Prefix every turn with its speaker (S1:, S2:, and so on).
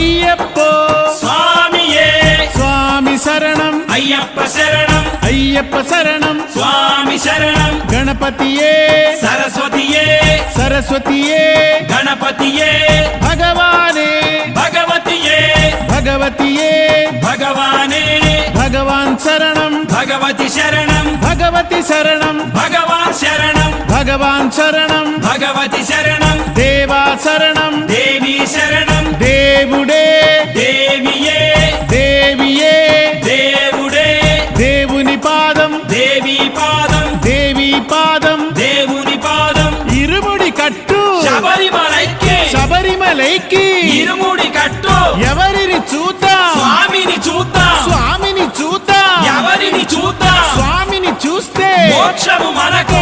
S1: అయ్యప్పో
S2: స్వామియే
S1: స్వామి శరణం
S2: అయ్యప్ప శరణం
S1: అయ్యప్ప శరణం
S2: స్వామి శరణం
S1: గణపతియే
S2: సరస్వతియే
S1: సరస్వతియే
S2: గణపతియే
S1: భగవానే
S2: భగవతియే
S1: భగవతియే
S2: భగవానే
S1: భగవాన్ శరణం
S2: భగవతి శరణం
S1: భగవతి శరణం
S2: భగవాన్ శరణం
S1: భగవాన్ శరణం
S2: భగవతి శరణం
S1: దేవా శరణం
S2: దేవి శరణం
S1: దేవుడే
S2: దేవియే
S1: దేవియే
S2: దేవుడే
S1: దేవుని పాదం
S2: దేవి పాదం
S1: దేవి పాదం
S2: దేవుని పాదం
S1: ఇరుముడి కట్టు
S2: శబరిమలైకి
S1: శబరిమలైకి
S2: ఇరుముడి కట్టు
S1: ఎవరిని చూద్దాం
S2: స్వామిని చూద్దాం
S1: స్వామిని చూద్దాం
S2: ఎవరిని చూద్దాం
S1: స్వామిని చూస్తే
S2: మోక్షము మనకు